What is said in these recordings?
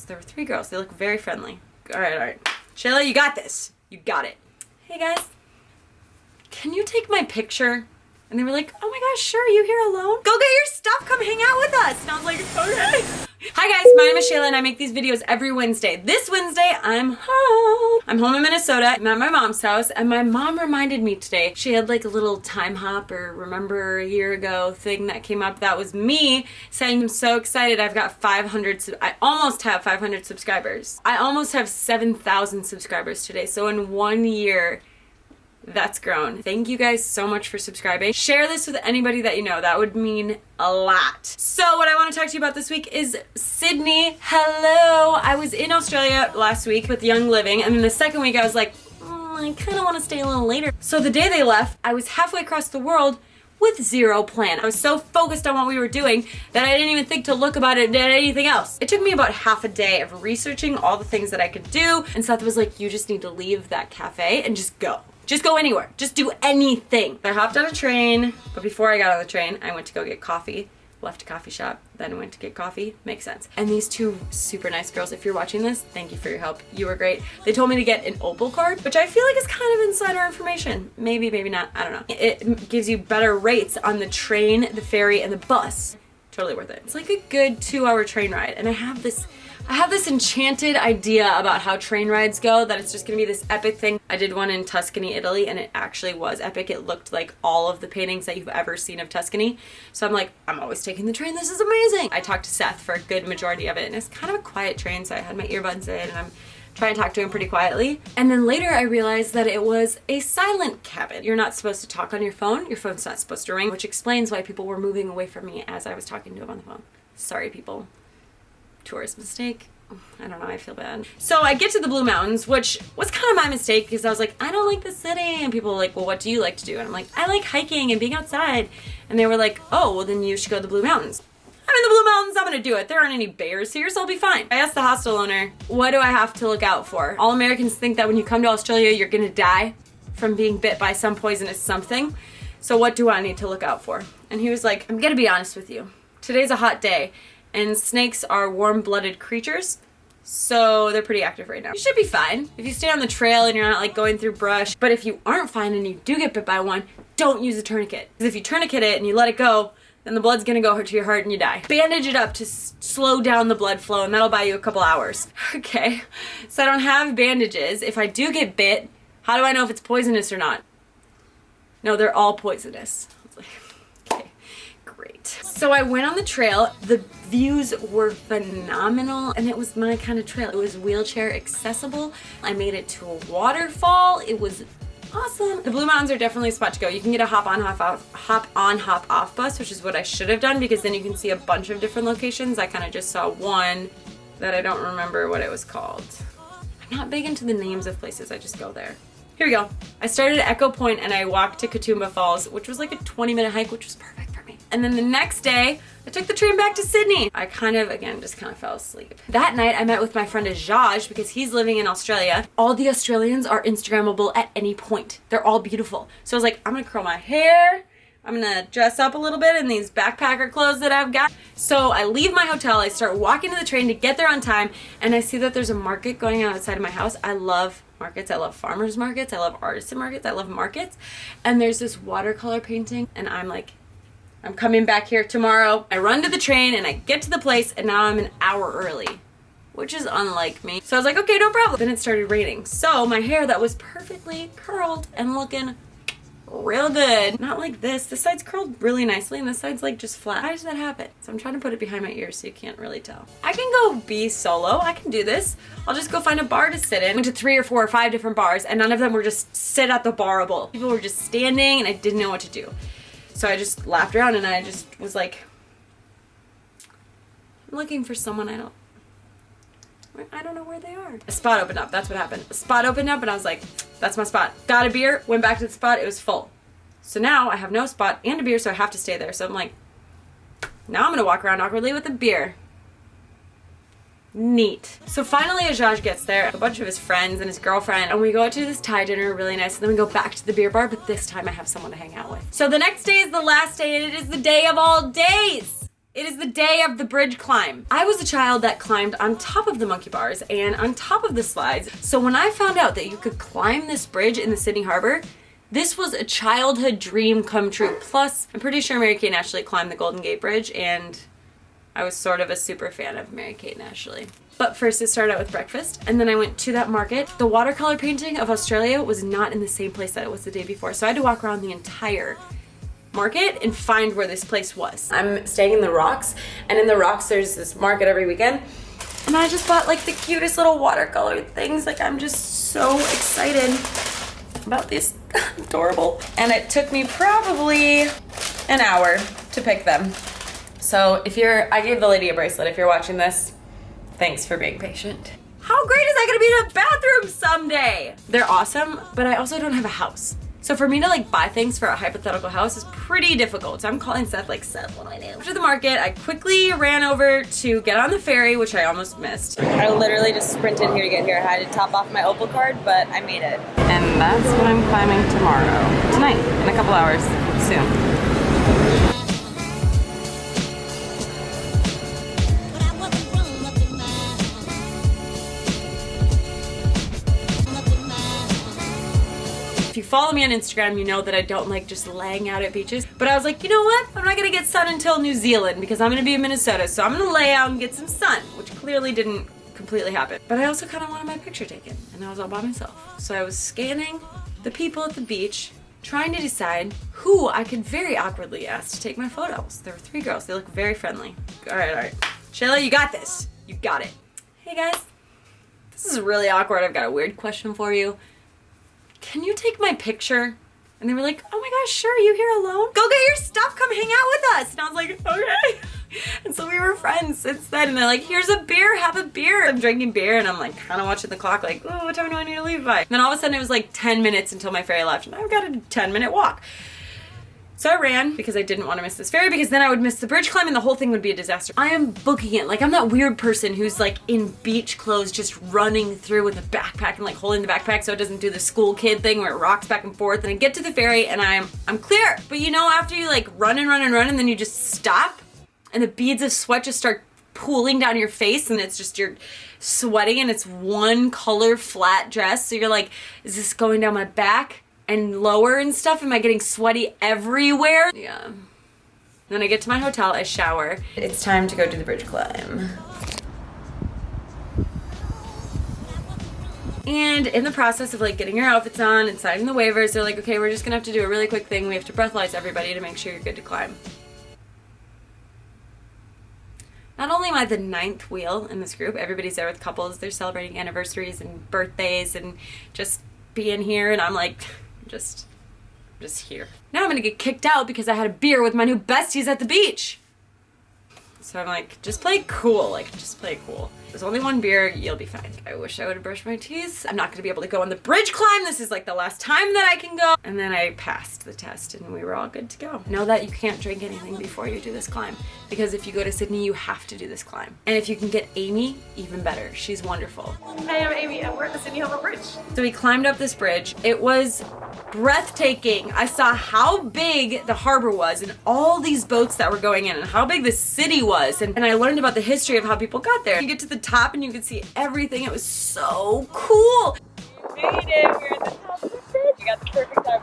There were 3 girls. They look very friendly. All right. Shayla, you got this. You got it. Hey guys, can you take my picture? And they were like, oh my gosh, sure, you here alone? Go get your stuff, come hang out with us. And I was like, okay. Hi guys, my name is Shayla and I make these videos every Wednesday. This Wednesday, I'm home. I'm home in Minnesota. I'm at my mom's house and my mom reminded me today, she had like a little time hop or remember a year ago thing that came up. That was me saying, I'm so excited. I've got 500, I almost have 500 subscribers. I almost have 7,000 subscribers today. So in 1 year, that's grown. Thank you guys so much for subscribing. Share this with anybody that you know. That would mean a lot. So what I want to talk to you about this week is Sydney. Hello. I was in Australia last week with Young Living, and then the second week I was like, I kind of want to stay a little later. So the day they left, I was halfway across the world with zero plan. I was so focused on what we were doing that I didn't even think to look about it at anything else. It took me about half a day of researching all the things that I could do, and Seth was like, you just need to leave that cafe and just go. Just go anywhere. Just do anything. I hopped on a train, but before I got on the train, I went to go get coffee. Left a coffee shop, then went to get coffee. Makes sense. And these 2 super nice girls, if you're watching this, thank you for your help. You were great. They told me to get an Opal card, which I feel like is kind of insider information. Maybe, maybe not. I don't know. It gives you better rates on the train, the ferry, and the bus. Totally worth it. It's like a good 2-hour train ride, and I have this enchanted idea about how train rides go, that it's just gonna be this epic thing. I did one in Tuscany, Italy, and it actually was epic. It looked like all of the paintings that you've ever seen of Tuscany. So I'm like, I'm always taking the train, this is amazing. I talked to Seth for a good majority of it, and it's kind of a quiet train, so I had my earbuds in, and I'm trying to talk to him pretty quietly. And then later I realized that it was a silent cabin. You're not supposed to talk on your phone. Your phone's not supposed to ring, which explains why people were moving away from me as I was talking to him on the phone. Sorry, people. Tourist mistake. I don't know, I feel bad. So I get to the Blue Mountains, which was kind of my mistake because I was like, I don't like the city. And people were like, well, what do you like to do? And I'm like, I like hiking and being outside. And they were like, oh, well then you should go to the Blue Mountains. I'm in the Blue Mountains, I'm gonna do it. There aren't any bears here, so I'll be fine. I asked the hostel owner, what do I have to look out for? All Americans think that when you come to Australia, you're gonna die from being bit by some poisonous something. So what do I need to look out for? And he was like, I'm gonna be honest with you. Today's a hot day. And snakes are warm-blooded creatures, so they're pretty active right now. You should be fine if you stay on the trail and you're not like going through brush. But if you aren't fine and you do get bit by one, don't use a tourniquet. Because if you tourniquet it and you let it go, then the blood's gonna go to your heart and you die. Bandage it up to slow down the blood flow, and that'll buy you a couple hours. Okay, so I don't have bandages. If I do get bit, how do I know if it's poisonous or not? No, they're all poisonous. I was like, okay, great. So I went on the trail. The views were phenomenal, and it was my kind of trail. It was wheelchair accessible. I made it to a waterfall. It was awesome. The Blue Mountains are definitely a spot to go. You can get a hop on, hop off bus, which is what I should have done because then you can see a bunch of different locations. I kind of just saw one that I don't remember what it was called. I'm not big into the names of places. I just go there. Here we go. I started at Echo Point and I walked to Katoomba Falls, which was like a 20-minute hike, which was perfect for me. And then the next day, I took the train back to Sydney. I just fell asleep. That night, I met with my friend Ajaj because he's living in Australia. All the Australians are Instagrammable at any point. They're all beautiful. So I was like, I'm gonna curl my hair. I'm gonna dress up a little bit in these backpacker clothes that I've got. So I leave my hotel, I start walking to the train to get there on time, and I see that there's a market going on outside of my house. I love markets, I love farmers markets, I love artisan markets, I love markets. And there's this watercolor painting, and I'm like, I'm coming back here tomorrow. I run to the train and I get to the place, and now I'm an hour early, which is unlike me. So I was like, okay, no problem. Then it started raining. So my hair that was perfectly curled and looking real good, not like this. This side's curled really nicely and this side's like just flat. How does that happen? So I'm trying to put it behind my ears so you can't really tell. I can go be solo. I can do this. I'll just go find a bar to sit in. I went to 3 or 4 or 5 different bars, and none of them were just sit at the barable. People were just standing and I didn't know what to do. So I just laughed around and I just was like, I'm looking for someone I don't know where they are. A spot opened up. That's what happened. A spot opened up and I was like, that's my spot. Got a beer, went back to the spot. It was full. So now I have no spot and a beer, so I have to stay there. So I'm like, now I'm going to walk around awkwardly with a beer. Neat. So finally Ajaj gets there, a bunch of his friends and his girlfriend, and we go out to this Thai dinner, really nice, and then we go back to the beer bar, but this time I have someone to hang out with. So the next day is the last day, and it is the day of all days. It is the day of the bridge climb. I was a child that climbed on top of the monkey bars and on top of the slides. So when I found out that you could climb this bridge in the Sydney Harbour, this was a childhood dream come true. Plus, I'm pretty sure Mary-Kate and Ashley climbed the Golden Gate Bridge, and I was sort of a super fan of Mary-Kate and Ashley. But first it started out with breakfast, and then I went to that market. The watercolor painting of Australia was not in the same place that it was the day before, so I had to walk around the entire market and find where this place was. I'm staying in the Rocks, and in the Rocks there's this market every weekend, and I just bought like the cutest little watercolor things. Like, I'm just so excited about this. Adorable. And it took me probably an hour to pick them. So I gave the lady a bracelet. If you're watching this, thanks for being patient. How great is that gonna be in a bathroom someday? They're awesome, but I also don't have a house. So for me to like buy things for a hypothetical house is pretty difficult. So I'm calling Seth like, Seth, what do I do? After the market, I quickly ran over to get on the ferry, which I almost missed. I literally just sprinted here to get here. I had to top off my Opal card, but I made it. And that's what I'm climbing tomorrow. Tonight, in a couple hours, soon. If you follow me on Instagram, you know that I don't like just laying out at beaches. But I was like, you know what? I'm not gonna get sun until New Zealand because I'm gonna be in Minnesota. So I'm gonna lay out and get some sun, which clearly didn't completely happen. But I also kind of wanted my picture taken, and I was all by myself. So I was scanning the people at the beach, trying to decide who I could very awkwardly ask to take my photos. There were 3 girls. They look very friendly. All right. Shayla, you got this. You got it. Hey guys. This is really awkward. I've got a weird question for you. Can you take my picture? And they were like, oh my gosh, sure, you here alone? Go get your stuff, come hang out with us. And I was like, okay. And so we were friends since then. And they're like, here's a beer, have a beer. I'm drinking beer and I'm like kind of watching the clock like, oh, what time do I need to leave by? And then all of a sudden it was like 10 minutes until my ferry left and I've got a 10-minute walk. So I ran because I didn't want to miss this ferry because then I would miss the bridge climb and the whole thing would be a disaster. I am booking it. Like, I'm that weird person who's like in beach clothes just running through with a backpack and like holding the backpack so it doesn't do the school kid thing where it rocks back and forth. And I get to the ferry and I'm clear. But you know, after you like run and then you just stop and the beads of sweat just start pooling down your face and it's just you're sweating and it's one color flat dress. So you're like, is this going down my back and lower and stuff? Am I getting sweaty everywhere? Yeah. Then I get to my hotel, I shower. It's time to go do the bridge climb. And in the process of like getting your outfits on and signing the waivers, they're like, okay, we're just gonna have to do a really quick thing. We have to breathalyze everybody to make sure you're good to climb. Not only am I the 9th wheel in this group, everybody's there with couples. They're celebrating anniversaries and birthdays and just being here, and I'm like, just here. Now I'm gonna get kicked out because I had a beer with my new besties at the beach. So I'm like, just play cool, just play cool. There's only one beer, you'll be fine. I wish I would have brushed my teeth. I'm not gonna be able to go on the bridge climb. This is like the last time that I can go. And then I passed the test and we were all good to go. Know that you can't drink anything before you do this climb because if you go to Sydney, you have to do this climb. And if you can get Amy, even better. She's wonderful. Hi, I'm Amy and we're at the Sydney Harbour Bridge. So we climbed up this bridge. It was breathtaking. I saw how big the harbor was and all these boats that were going in and how big the city was. And I learned about the history of how people got there. You get to the top and you can see everything. It was so cool. We made it. We're at the top of the bridge. You got the perfect time.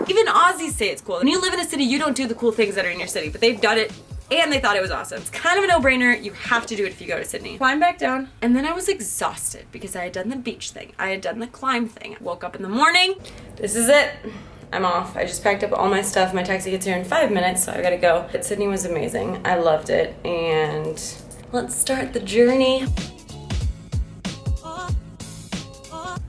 Even Aussies say it's cool. When you live in a city, you don't do the cool things that are in your city, but they've done it and they thought it was awesome. It's kind of a no-brainer. You have to do it if you go to Sydney. Climb back down, and then I was exhausted because I had done the beach thing. I had done the climb thing. I woke up in the morning. This is it. I'm off. I just packed up all my stuff. My taxi gets here in 5 minutes, so I gotta go. But Sydney was amazing. I loved it, and let's start the journey.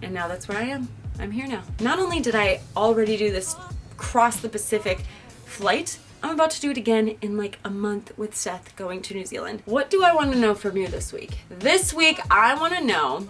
And now that's where I am. I'm here now. Not only did I already do this cross the Pacific flight, I'm about to do it again in like a month with Seth going to New Zealand. What do I want to know from you this week? This week, I want to know,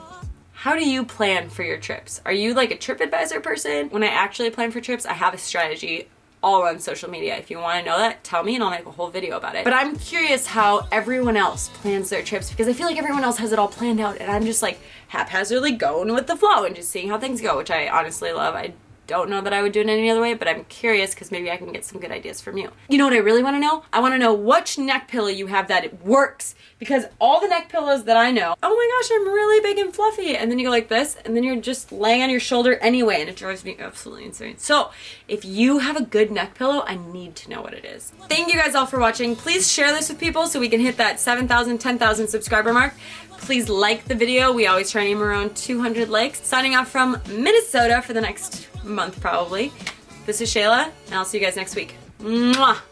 how do you plan for your trips? Are you like a TripAdvisor person? When I actually plan for trips, I have a strategy all on social media. If you want to know that, tell me and I'll make a whole video about it. But I'm curious how everyone else plans their trips because I feel like everyone else has it all planned out and I'm just like haphazardly going with the flow and just seeing how things go, which I honestly love. I don't know that I would do it any other way, but I'm curious because maybe I can get some good ideas from you. You know what I really want to know? I want to know which neck pillow you have that it works, because all the neck pillows that I know, oh my gosh, I'm really big and fluffy, and then you go like this, and then you're just laying on your shoulder anyway, and it drives me absolutely insane. So if you have a good neck pillow, I need to know what it is. Thank you guys all for watching. Please share this with people so we can hit that 7,000, 10,000 subscriber mark. Please like the video. We always try to aim around 200 likes. Signing off from Minnesota for the next month probably. This is Shayla, and I'll see you guys next week. Mwah!